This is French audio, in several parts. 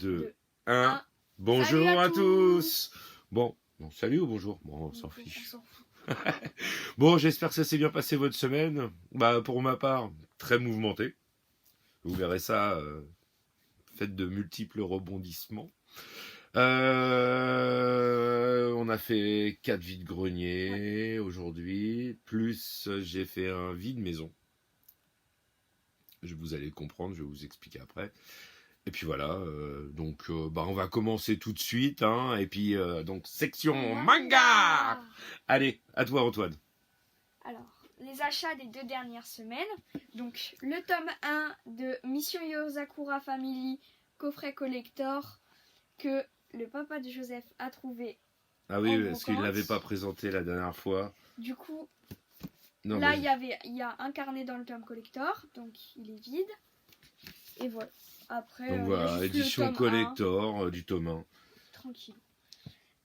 2, 1. 1. Bonjour Salut à à tous. Bon, salut ou bonjour? Bon, on s'en On fiche. s'en fout. Bon, j'espère que ça s'est bien passé votre semaine. Bah, pour ma part, très mouvementé. Vous verrez ça, fait de multiples rebondissements. On a fait 4 vides-greniers aujourd'hui, plus j'ai fait un vide-maison. Vous allez le comprendre, je vais vous expliquer après. Et puis voilà, on va commencer tout de suite, hein, et puis donc section manga. Allez, à toi Antoine. Alors, les achats des 2 dernières semaines. Donc, le tome 1 de Mission Yozakura Family, coffret collector, que le papa de Joseph a trouvé. Ah oui, En parce qu'il ne brocante. l'avait pas présenté la dernière fois. Du coup, Non, là, mais... il y a un carnet dans le tome collector, donc il est vide. Et voilà. Après, Donc il y a voilà, juste édition le tome collector du tome 1. tranquille.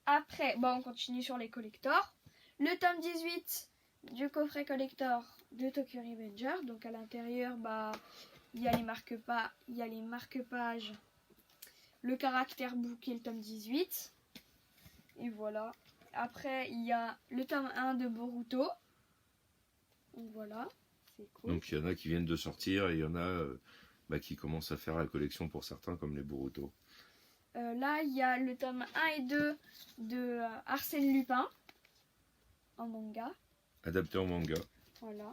Après, on continue sur les collectors. Le tome 18 du coffret collector de Tokyo Revenger. Donc à l'intérieur, il y a les marque-pages, le caractère book et le tome 18. Et voilà. Après, il y a le tome 1 de Boruto. Donc voilà, c'est cool. Donc il y en a qui viennent de sortir et il y en a qui commencent à faire la collection pour certains, comme les Boruto. Là, il y a le tome 1 et 2 de Arsène Lupin en manga. Adapté en manga. Voilà.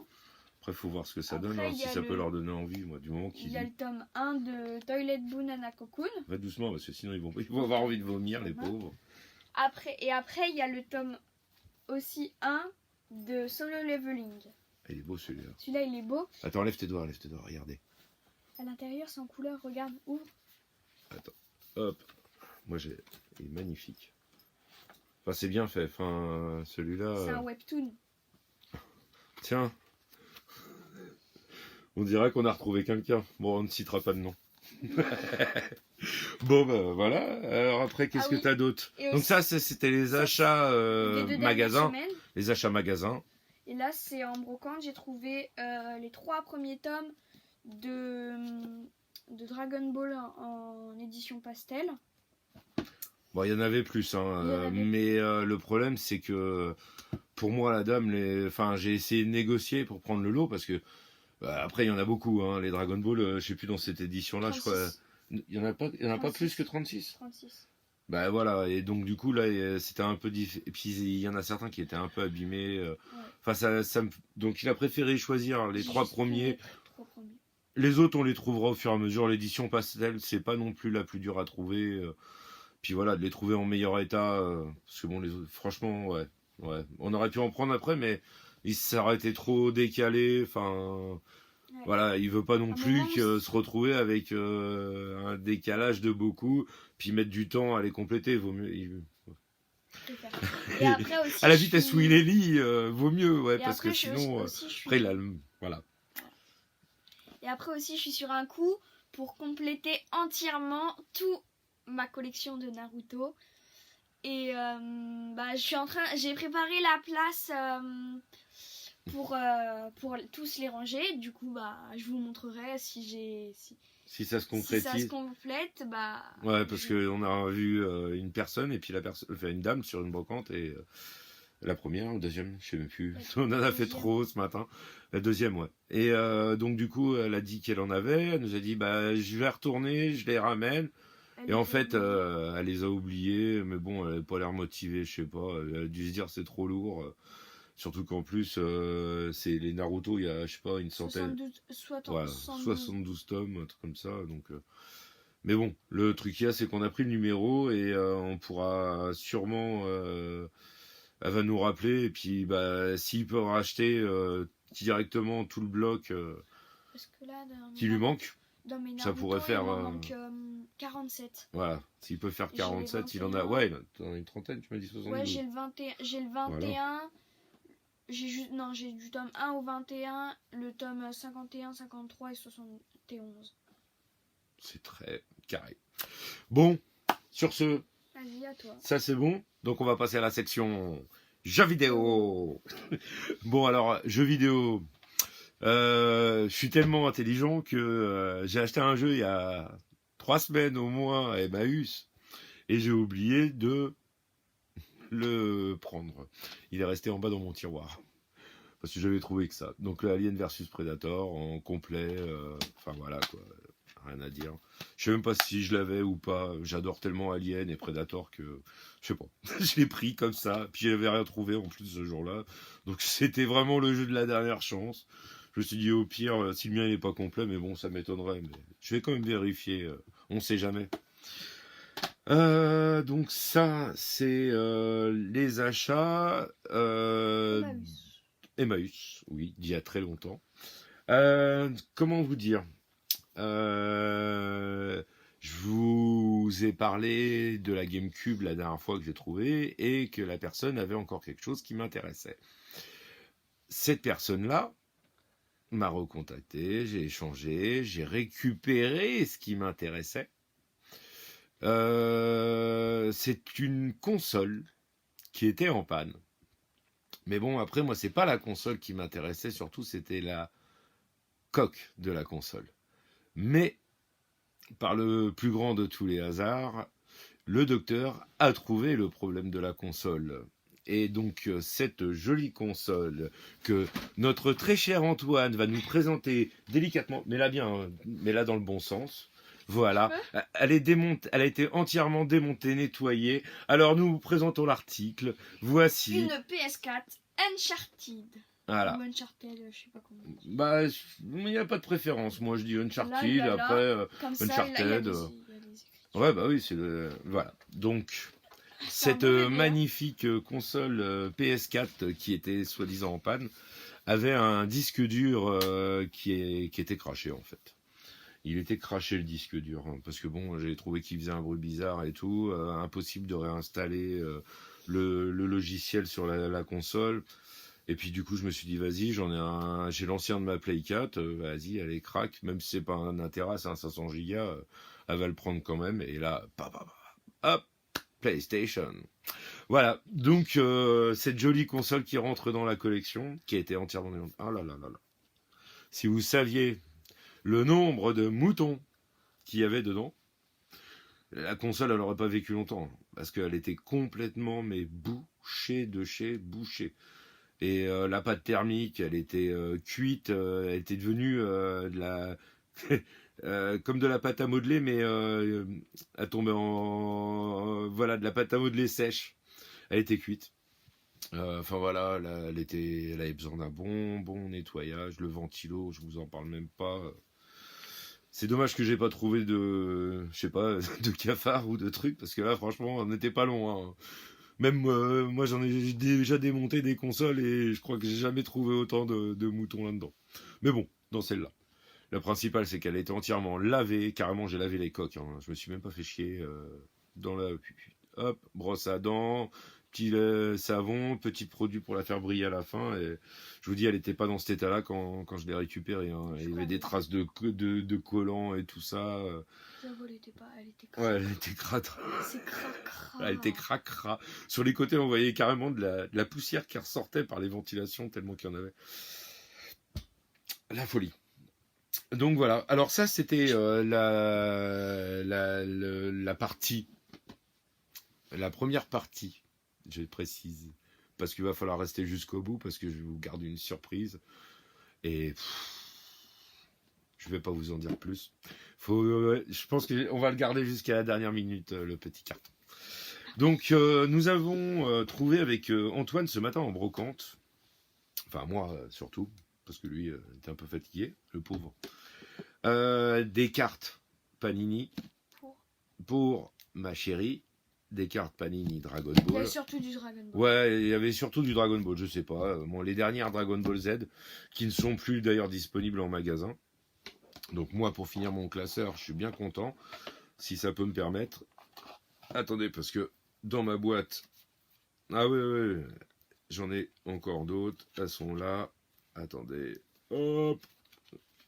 Après, il faut voir ce que ça Après, donne, hein, il y si a ça le- peut leur donner envie, moi, du moment Il qu'ils y a le tome 1 de Toilet Banana Cocoon. va doucement, parce que sinon ils vont avoir envie de vomir, les pauvres. Après, il y a le tome aussi 1 de Solo Leveling. Il est beau celui-là. Celui-là, il est beau. Attends, lève tes doigts, regardez. À l'intérieur, c'est en couleur. Regarde, ouvre. Attends, hop. Il est magnifique. Enfin, c'est bien fait. Enfin, celui-là. C'est un webtoon. Tiens. On dirait qu'on a retrouvé quelqu'un. Bon, on ne citera pas de nom. Bon, voilà. Alors après, qu'est-ce que t'as d'autre? Et Donc aussi- ça, c'était les achats Les 2 dernières magasins. semaines. Les achats magasins. Et là, c'est en brocante. J'ai trouvé les 3 premiers tomes de Dragon Ball en édition pastel. Bon, il y en avait plus, hein, Il y en avait. mais le problème, c'est que pour moi, la dame, j'ai essayé de négocier pour prendre le lot parce que après, il y en a beaucoup, hein, les Dragon Ball. Je sais plus dans cette édition-là, je crois. 36. Il y en a pas 36. plus que 36. 36. Bah voilà, et donc du coup là, c'était un peu difficile. Et puis il y en a certains qui étaient un peu abîmés. Enfin, donc il a préféré choisir les J'ai 3 juste pris premiers. les 3 premiers. Les autres, on les trouvera au fur et à mesure. L'édition pastel, c'est pas non plus la plus dure à trouver. Puis voilà, de les trouver en meilleur état. Parce que bon, les autres, franchement, ouais. On aurait pu en prendre après, mais ça aurait été trop décalé. Enfin, voilà, il veut pas non plus se retrouver avec un décalage de beaucoup, puis mettre du temps à les compléter. Vaut mieux. Et après aussi, à la vitesse où il est lit, vaut mieux, ouais, Et parce après, que sinon, après, voilà. Et après aussi, je suis sur un coup pour compléter entièrement toute ma collection de Naruto. Et j'ai préparé la place pour tous les ranger. Du coup, je vous montrerai si ça se concrétise. Si ça se complète, Ouais, parce qu'on a vu une personne et puis une dame sur une brocante et la première ou deuxième, je sais même plus. On en a fait trop ce matin. La deuxième, ouais. Et donc du coup, elle a dit qu'elle en avait. Elle nous a dit, je vais retourner, je les ramène. Et en fait, elle les a oubliés. Mais bon, elle n'a pas l'air motivée, je sais pas. Elle a dû se dire c'est trop lourd. Surtout qu'en plus, c'est les Naruto, il y a, je sais pas, une centaine. 72 tomes, un truc comme ça. Donc, mais bon, le truc qu'il y a, c'est qu'on a pris le numéro et on pourra sûrement... elle va nous rappeler. Et puis, s'il peut racheter directement tout le bloc parce que là, qui lui manque, dans mes Naruto, ça pourrait faire... il m'en manque 47. Voilà, s'il peut faire 47, il en a... Ouais, il en a une trentaine, tu m'as dit 72. Ouais, j'ai le 21. Voilà. J'ai du tome 1 au 21, le tome 51, 53 et 71. C'est très carré. Bon, sur ce, vas-y, à toi. Ça c'est bon. Donc on va passer à la section jeux vidéo. Bon alors, jeux vidéo. Je suis tellement intelligent que j'ai acheté un jeu il y a 3 semaines au moins à Emmaüs et j'ai oublié de le prendre. Il est resté en bas dans mon tiroir. Parce que j'avais trouvé que ça. Donc le Alien versus Predator en complet. Enfin voilà quoi. Rien à dire. Je sais même pas si je l'avais ou pas. J'adore tellement Alien et Predator que je sais pas. Je l'ai pris comme ça. Puis j'avais rien trouvé en plus ce jour-là. Donc c'était vraiment le jeu de la dernière chance. Je me suis dit au pire, si le mien n'est pas complet, mais bon, ça m'étonnerait. Mais je vais quand même vérifier. On sait jamais. Donc ça, c'est les achats. Emmaüs, oui, d'il y a très longtemps. Comment vous dire Je vous ai parlé de la GameCube la dernière fois que j'ai trouvé et que la personne avait encore quelque chose qui m'intéressait. Cette personne-là m'a recontacté, j'ai échangé, j'ai récupéré ce qui m'intéressait. C'est une console qui était en panne. Mais bon, après, moi, c'est pas la console qui m'intéressait, surtout, c'était la coque de la console. Mais, par le plus grand de tous les hasards, le docteur a trouvé le problème de la console. Et donc, cette jolie console que notre très cher Antoine va nous présenter délicatement, mais là bien, mais là dans le bon sens. Voilà, elle a été entièrement démontée, nettoyée. Alors nous vous présentons l'article. Voici une PS4 Uncharted. Voilà. Ou Uncharted, je sais pas comment. Bah, il n'y a pas de préférence. Moi, je dis Uncharted. Là, après comme ça, Uncharted. Ouais, bah oui, c'est le. Voilà. Donc, cette magnifique console PS4 qui était soi-disant en panne avait un disque dur qui était craché en fait. Il était craché le disque dur hein, parce que bon, j'ai trouvé qu'il faisait un bruit bizarre et tout, impossible de réinstaller le logiciel sur la console. Et puis du coup, je me suis dit vas-y, j'ai l'ancien de ma Play 4, vas-y, allez craque, même si c'est pas un 1 Tera, c'est un 500 Go, elle va le prendre quand même. Et là, hop, PlayStation. Voilà, donc cette jolie console qui rentre dans la collection, qui a été entièrement démontée. Ah là là là là. Si vous saviez le nombre de moutons qu'il y avait dedans, la console, elle n'aurait pas vécu longtemps. Parce qu'elle était complètement, mais bouchée de chez bouchée. Et la pâte thermique, elle était cuite, elle était devenue de la... comme de la pâte à modeler, mais elle tombait en... voilà, de la pâte à modeler sèche. Elle était cuite. Enfin voilà, là, elle avait besoin d'un bon nettoyage. Le ventilo, je vous en parle même pas. C'est dommage que j'ai pas trouvé de, je sais pas, de cafard ou de trucs, parce que là, franchement, on n'était pas loin. Hein. Même moi, j'en ai déjà démonté des consoles et je crois que j'ai jamais trouvé autant de moutons là-dedans. Mais bon, dans celle-là. Le principal, c'est qu'elle était entièrement lavée. Carrément, j'ai lavé les coques. Hein. Je me suis même pas fait chier dans la... Hop, brosse à dents, petit savon, petit produit pour la faire briller à la fin. Et je vous dis, elle n'était pas dans cet état-là quand je l'ai récupérée. Hein. Il y avait des traces de collants et tout ça. Elle était pas, elle était cracra. Ouais, elle était cracra. C'est cracra. Elle était cracra. Sur les côtés, on voyait carrément de la poussière qui ressortait par les ventilations, tellement qu'il y en avait. La folie. Donc voilà. Alors ça, c'était la partie. La première partie, je précise. Parce qu'il va falloir rester jusqu'au bout, parce que je vais vous garder une surprise. Et... je vais pas vous en dire plus. Je pense qu'on va le garder jusqu'à la dernière minute, le petit carton. Donc, nous avons trouvé avec Antoine ce matin en brocante, enfin moi surtout, parce que lui était un peu fatigué, le pauvre, des cartes Panini pour ma chérie, des cartes Panini Dragon Ball. Il y avait surtout du Dragon Ball. Ouais, il y avait surtout du Dragon Ball, je sais pas. Bon, les dernières Dragon Ball Z, qui ne sont plus d'ailleurs disponibles en magasin. Donc moi, pour finir mon classeur, je suis bien content, si ça peut me permettre. Attendez, parce que dans ma boîte... Ah oui, j'en ai encore d'autres. Elles sont là. Attendez. Hop.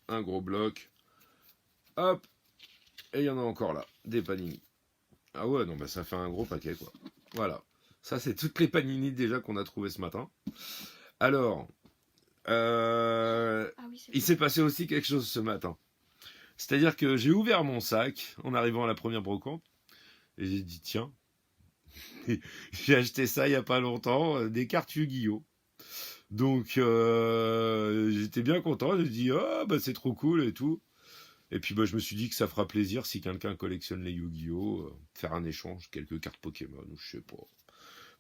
Un gros bloc. Hop. Et il y en a encore là. Des Panini. Ah ouais, non, bah ça fait un gros paquet, quoi. Voilà. Ça, c'est toutes les Panini déjà qu'on a trouvées ce matin. Alors... il s'est passé aussi quelque chose ce matin. C'est-à-dire que j'ai ouvert mon sac en arrivant à la première brocante et j'ai dit tiens, j'ai acheté ça il y a pas longtemps, des cartes Yu-Gi-Oh. Donc j'étais bien content, j'ai dit ah bah c'est trop cool et tout. Et puis bah, je me suis dit que ça fera plaisir si quelqu'un collectionne les Yu-Gi-Oh, faire un échange, quelques cartes Pokémon ou je sais pas.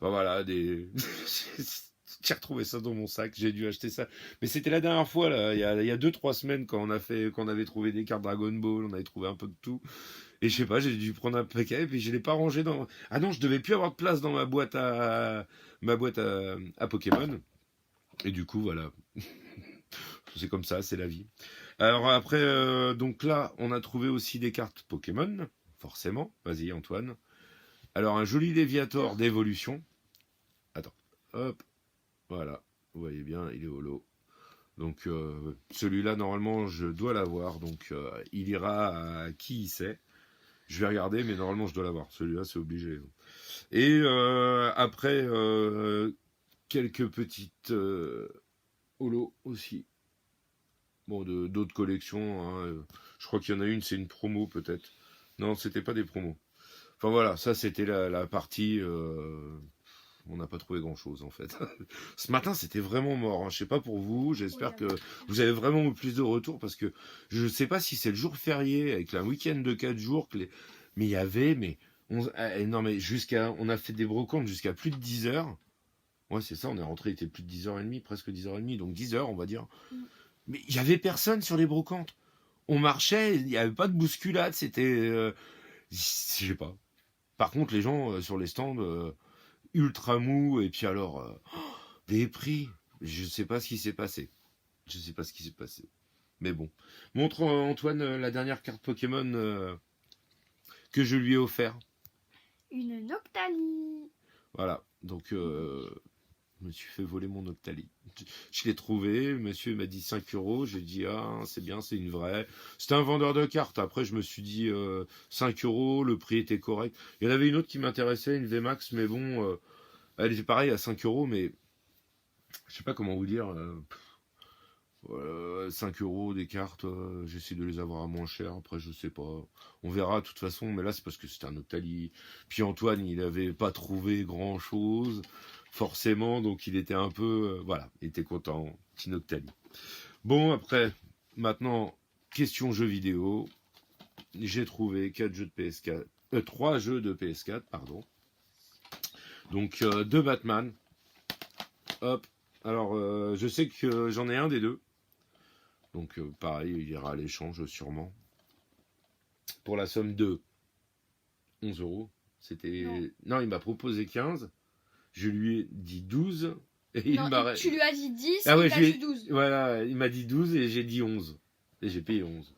Bah voilà, j'ai retrouvé ça dans mon sac, j'ai dû acheter ça. Mais c'était la dernière fois, là, il y a 2-3 semaines, quand on avait trouvé des cartes Dragon Ball, on avait trouvé un peu de tout. Et je sais pas, j'ai dû prendre un paquet, et puis je l'ai pas rangé dans... Ah non, je devais plus avoir de place dans ma boîte à Pokémon. Et du coup, voilà. C'est comme ça, c'est la vie. Alors après, donc là, on a trouvé aussi des cartes Pokémon, forcément. Vas-y, Antoine. Alors, un joli Léviator d'évolution. Attends, hop, voilà. Vous voyez bien, il est holo. Donc, celui-là, normalement, je dois l'avoir. Donc, il ira à qui il sait. Je vais regarder, mais normalement, je dois l'avoir. Celui-là, c'est obligé. Et après, quelques petites holo aussi. Bon, d'autres collections. Hein. Je crois qu'il y en a une, c'est une promo peut-être. Non, c'était pas des promos. Enfin voilà, ça c'était la partie. On n'a pas trouvé grand-chose en fait. Ce matin, c'était vraiment mort. Hein. Je sais pas pour vous. J'espère que vous avez vraiment eu plus de retours parce que je ne sais pas si c'est le jour férié avec un week-end de 4 jours. Mais il y avait, non mais on a fait des brocantes jusqu'à plus de 10 heures. Ouais, c'est ça. On est rentré, il était plus de 10h30, presque 10h30, donc 10 heures, on va dire. Mais il y avait personne sur les brocantes. On marchait, il n'y avait pas de bousculade. C'était, je sais pas. Par contre, les gens sur les stands ultra mous et puis alors des prix. Je sais pas ce qui s'est passé. Je sais pas ce qui s'est passé. Mais bon, montre Antoine la dernière carte Pokémon que je lui ai offert. Une Noctali. Voilà. Donc je me suis fait voler mon Octali. Je l'ai trouvé, le monsieur m'a dit 5 euros. J'ai dit, ah, c'est bien, c'est une vraie. C'était un vendeur de cartes. Après, je me suis dit 5 euros, le prix était correct. Il y en avait une autre qui m'intéressait, une VMAX, mais bon, elle était pareille à 5 euros, mais je sais pas comment vous dire. 5 euros des cartes, j'essaie de les avoir à moins cher. Après, je sais pas. On verra de toute façon, mais là, c'est parce que c'était un Octali. Puis Antoine, il avait pas trouvé grand chose. Forcément, donc il était un peu... voilà, il était content, petit Noctali. Bon, après, maintenant, question jeux vidéo. J'ai trouvé 4 jeux de PS4, 3 jeux de PS4, pardon. Donc, 2 Batman. Hop. Alors, je sais que j'en ai un des deux. Donc, pareil, il ira à l'échange sûrement. Pour la somme de 11 euros. C'était... Non, il m'a proposé 15. Je lui ai dit 12 et il m'a... Tu lui as dit 10 ah ouais, et il a dit 12. Voilà, il m'a dit 12 et j'ai dit 11. Et j'ai payé 11.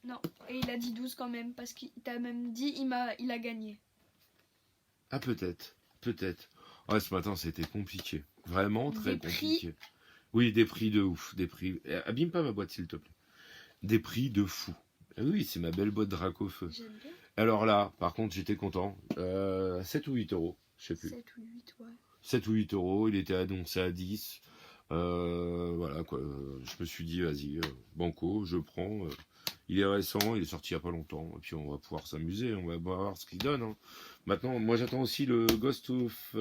Non, et il a dit 12 quand même parce qu'il t'a même dit il a gagné. Ah peut-être. Ouais, ce matin c'était compliqué. Vraiment très compliqué. Oui, des prix de ouf. Des prix... Abîme pas ma boîte s'il te plaît. Des prix de fou. Ah oui, c'est ma belle boîte Dracofeu. J'aime bien. Alors là, par contre, j'étais content. 7 ou 8 euros. Je sais plus. 7 ou 8, ouais. 7 ou 8 euros, il était annoncé à 10. Voilà quoi. Je me suis dit, vas-y, banco, je prends. Il est récent, il est sorti il n'y a pas longtemps. Et puis on va pouvoir s'amuser, on va voir ce qu'il donne. Hein. Maintenant, moi j'attends aussi le Ghost of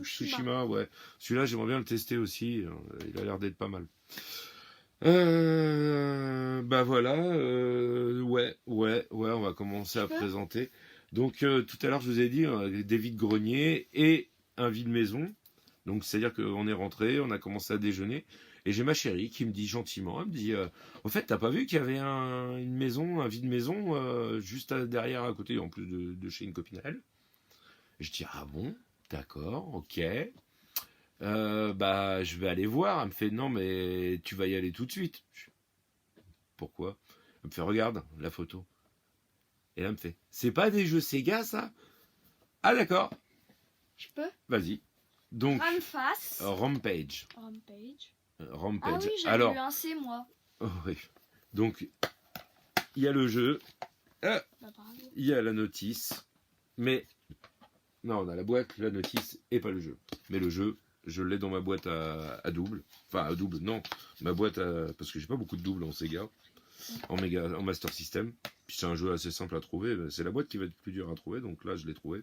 Tsushima. Ouais. Celui-là, j'aimerais bien le tester aussi. Il a l'air d'être pas mal. Bah voilà. Ouais, on va commencer à présenter. Donc tout à l'heure je vous ai dit des vides-greniers et un vide-maison. Donc c'est-à-dire qu'on est rentré, on a commencé à déjeuner et j'ai ma chérie qui me dit gentiment, elle me dit au fait t'as pas vu qu'il y avait une maison, un vide-maison juste derrière à côté en plus de chez une copine à elle. Et je dis ah bon, d'accord, ok. Bah je vais aller voir. Elle me fait non mais tu vas y aller tout de suite. Pourquoi? Elle me fait regarde la photo. Et là, elle me fait, c'est pas des jeux Sega, ça? Ah, d'accord. Je peux? Vas-y. Donc, Rampage. Rampage. Ah oui, j'avais eu un C, moi. Oh, oui. Donc, il y a le jeu. Il y a la notice. Mais, non, on a la boîte, la notice et pas le jeu. Mais le jeu, je l'ai dans ma boîte à double. Enfin, à double, non. Ma boîte à... Parce que j'ai pas beaucoup de doubles en Sega. en Master System. Puis c'est un jeu assez simple à trouver. C'est la boîte qui va être plus dure à trouver, donc là je l'ai trouvé.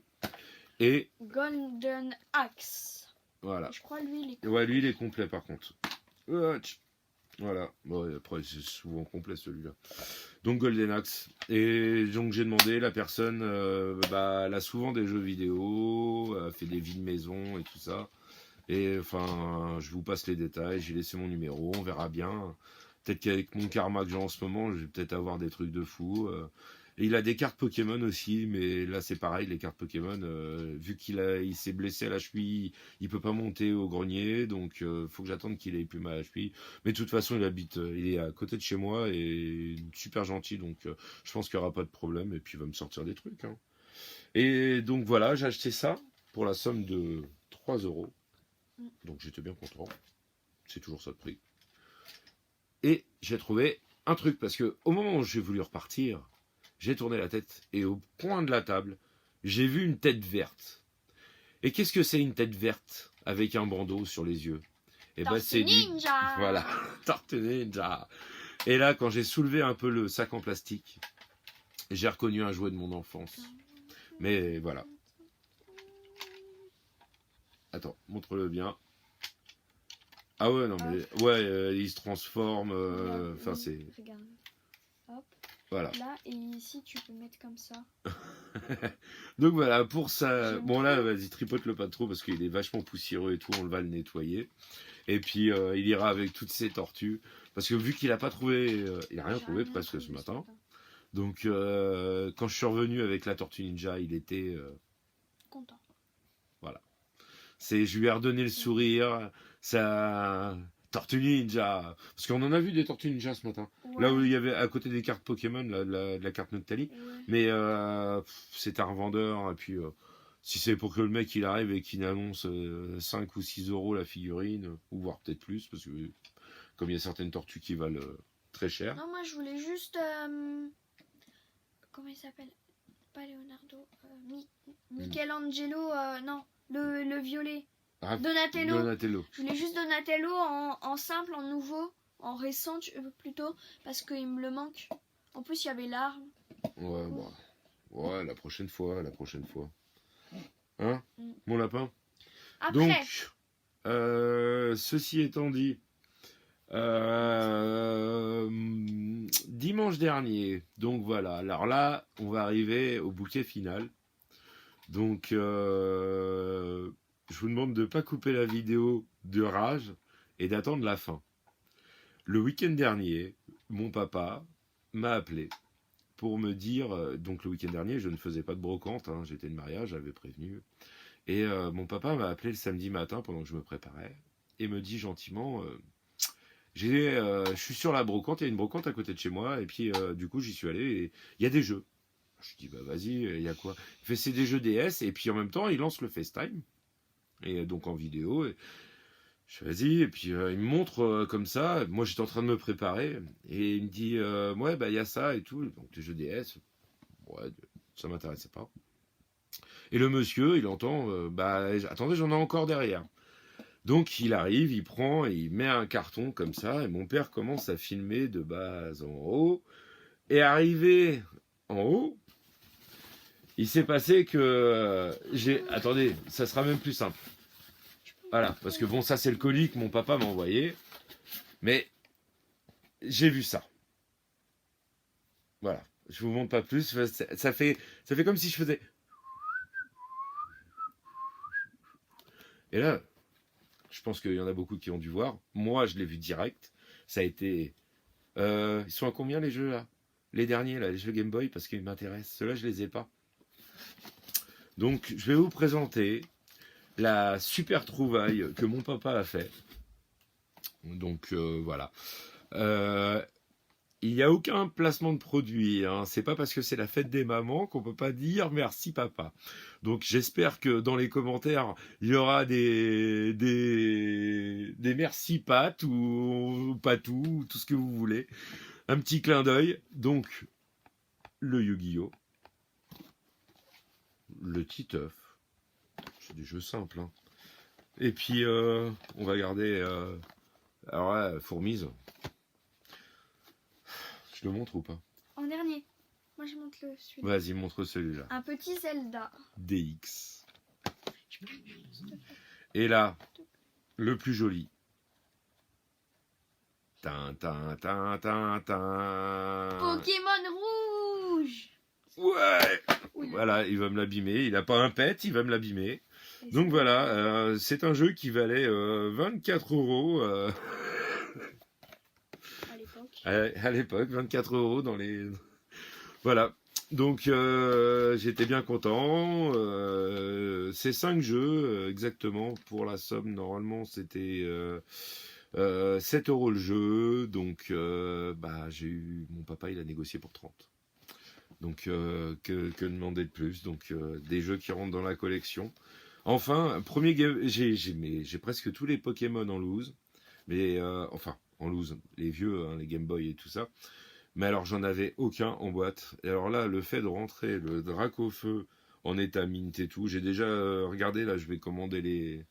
Et Golden Axe. voilà. Je crois lui il est. Ouais, lui il est complet par contre. Voilà. Bon, après c'est souvent complet celui-là. Donc Golden Axe. Et donc j'ai demandé, la personne, elle a souvent des jeux vidéo, elle fait des vies de maison et tout ça. Et enfin, je vous passe les détails, j'ai laissé mon numéro, on verra bien. Peut-être qu'avec mon karma que j'ai en ce moment, je vais peut-être avoir des trucs de fou. Et il a des cartes Pokémon aussi, mais là c'est pareil, les cartes Pokémon, vu il s'est blessé à la cheville, il peut pas monter au grenier, donc faut que j'attende qu'il ait plus mal à la cheville. Mais de toute façon, il est à côté de chez moi et super gentil, donc je pense qu'il y aura pas de problème et puis il va me sortir des trucs. Hein. Et donc voilà, j'ai acheté ça pour la somme de 3 euros. Donc j'étais bien content. C'est toujours ça de prix. Et j'ai trouvé un truc, parce que au moment où j'ai voulu repartir, j'ai tourné la tête et au coin de la table, j'ai vu une tête verte. Et qu'est-ce que c'est une tête verte avec un bandeau sur les yeux? Et ben c'est Ninja. Voilà, Tortue Ninja. Et là, quand j'ai soulevé un peu le sac en plastique, j'ai reconnu un jouet de mon enfance. Mais voilà. Attends, montre-le bien. Ah ouais, non, mais ouais, il se transforme. Enfin, c'est. Regarde. Hop. Voilà. Là, et ici, tu peux mettre comme ça. Donc voilà, pour ça. Bon, là, vas-y, tripote-le pas trop parce qu'il est vachement poussiéreux et tout, on va le nettoyer. Et puis, il ira avec toutes ces tortues. Parce que vu qu'il a pas trouvé. Il a rien trouvé presque ce matin. Donc, quand je suis revenu avec la Tortue Ninja, il était. Content. Voilà. Je lui ai redonné le sourire. Ça. Tortue Ninja. Parce qu'on en a vu des Tortues Ninja ce matin. Ouais. Là où il y avait à côté des cartes Pokémon, la carte Noctali. Ouais. Mais c'est un revendeur. Et puis, si c'est pour que le mec il arrive et qu'il annonce 5 ou 6 euros la figurine, ou voire peut-être plus, parce que comme il y a certaines tortues qui valent très cher. Non, moi je voulais juste. Comment il s'appelle? Pas Leonardo. Michelangelo. Non, le violet. Ah, Donatello. Donatello. Je voulais juste Donatello en simple, en nouveau, en récent plutôt, parce qu'il me le manque. En plus, il y avait l'arme. Ouais, bah. Ouais, la prochaine fois. Hein, mon lapin? Après. Donc, ceci étant dit, dimanche dernier, donc voilà, alors là, on va arriver au bouquet final. Donc, je vous demande de ne pas couper la vidéo de rage et d'attendre la fin. Le week-end dernier, mon papa m'a appelé pour me dire, donc le week-end dernier, je ne faisais pas de brocante, hein, j'étais de mariage, j'avais prévenu. Et mon papa m'a appelé le samedi matin pendant que je me préparais et me dit gentiment, je suis sur la brocante, il y a une brocante à côté de chez moi, et puis du coup j'y suis allé et il y a des jeux. Je dis bah vas-y, il y a quoi? Il fait c'est des jeux DS et puis en même temps il lance le FaceTime et donc en vidéo. Et je fais vas-y et puis il me montre comme ça. Moi j'étais en train de me préparer et il me dit ouais bah il y a ça et tout. Donc les jeux DS, ouais ça m'intéressait pas. Et le monsieur il entend bah attendez j'en ai encore derrière. Donc il arrive, il prend et il met un carton comme ça et mon père commence à filmer de bas en haut. Et arrivé en haut, il s'est passé que attendez, ça sera même plus simple. Voilà, parce que bon, ça c'est le colis que mon papa m'a envoyé. Mais j'ai vu ça. Voilà, je vous montre pas plus. Ça fait comme si je faisais. Et là, je pense qu'il y en a beaucoup qui ont dû voir. Moi, je l'ai vu direct. Ça a été. Ils sont à combien les jeux là? Les derniers là, les jeux Game Boy, parce qu'ils m'intéressent. Ceux-là, je les ai pas. Donc, je vais vous présenter la super trouvaille que mon papa a fait. Donc, voilà. Il n'y a aucun placement de produit. Hein. C'est pas parce que c'est la fête des mamans qu'on peut pas dire merci papa. Donc, j'espère que dans les commentaires, il y aura des merci Pat ou Patou, ou tout ce que vous voulez. Un petit clin d'œil. Donc, le Yu-Gi-Oh! Le Titeuf. C'est des jeux simples. Hein. Et puis, on va garder... alors là, Fourmise. le montre ou pas? En dernier. Moi, je montre celui-là. Vas-y, montre celui-là. Un petit Zelda. DX. Et là, le plus joli. Tin. Pokémon rouge. Ouais. Oula. Voilà, il va me l'abîmer. Il n'a pas un pet, il va me l'abîmer. Et Donc c'est- voilà, c'est un jeu qui valait 24 euros À l'époque. à l'époque, 24 euros dans les... Voilà, donc j'étais bien content. C'est 5 jeux exactement pour la somme. Normalement, c'était 7 euros le jeu. Donc j'ai eu... Mon papa, il a négocié pour 30. Donc que demander de plus? Donc des jeux qui rentrent dans la collection. Enfin, premier game, j'ai presque tous les Pokémon en loose, mais enfin en loose, les vieux, hein, les Game Boy et tout ça. Mais alors j'en avais aucun en boîte. Et alors là, le fait de rentrer le Dracofeu en état mint et tout, j'ai déjà regardé. Là, je vais commander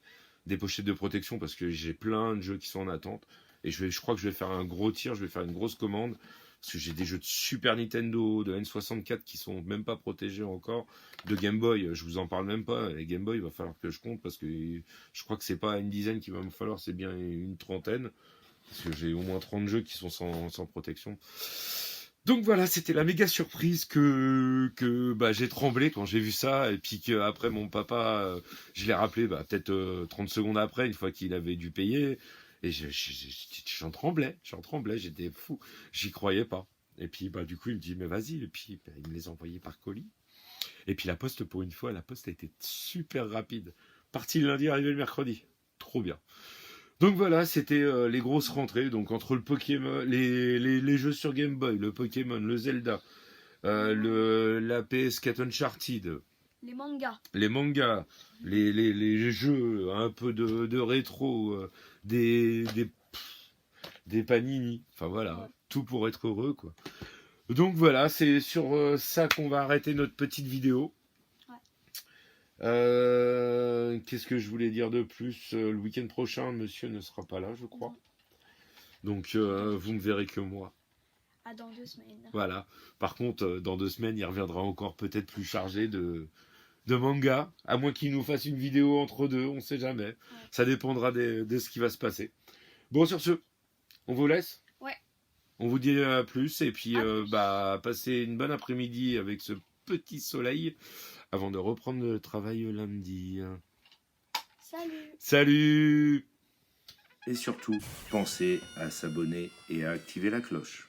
des pochettes de protection parce que j'ai plein de jeux qui sont en attente. Et je crois que je vais faire un gros tir, je vais faire une grosse commande. Parce que j'ai des jeux de Super Nintendo, de N64 qui sont même pas protégés encore. De Game Boy, je vous en parle même pas. Les Game Boy, il va falloir que je compte parce que je crois que c'est pas une dizaine qu'il va me falloir, c'est bien une trentaine. Parce que j'ai au moins 30 jeux qui sont sans protection. Donc voilà, c'était la méga surprise que j'ai tremblé quand j'ai vu ça. Et puis qu'après mon papa, je l'ai rappelé peut-être 30 secondes après, une fois qu'il avait dû payer. Et j'en tremblais, j'étais fou, j'y croyais pas. Et puis du coup il me dit mais vas-y, et puis il me les envoyait par colis. Et puis la poste, pour une fois, la poste a été super rapide. Parti le lundi, arrivé le mercredi. Trop bien. Donc voilà, c'était les grosses rentrées. Donc entre le Pokémon, les jeux sur Game Boy, le Pokémon, le Zelda, la PS4 Uncharted, Les mangas. les jeux un peu de rétro, des panini. Enfin voilà, Ouais. tout pour être heureux quoi. Donc voilà, c'est sur ça qu'on va arrêter notre petite vidéo. Ouais. Qu'est-ce que je voulais dire de plus? Le week-end prochain, monsieur ne sera pas là, je crois. Non. Donc vous me verrez que moi. Ah, dans 2 semaines. Voilà. Par contre, dans 2 semaines, il reviendra encore peut-être plus chargé de manga. À moins qu'il nous fasse une vidéo entre deux, on sait jamais. Ouais. Ça dépendra de ce qui va se passer. Bon, sur ce, on vous laisse. Ouais. On vous dit à plus. Et puis, À plus. passez une bonne après-midi avec ce petit soleil avant de reprendre le travail lundi. Salut. Salut! Et surtout, pensez à s'abonner et à activer la cloche.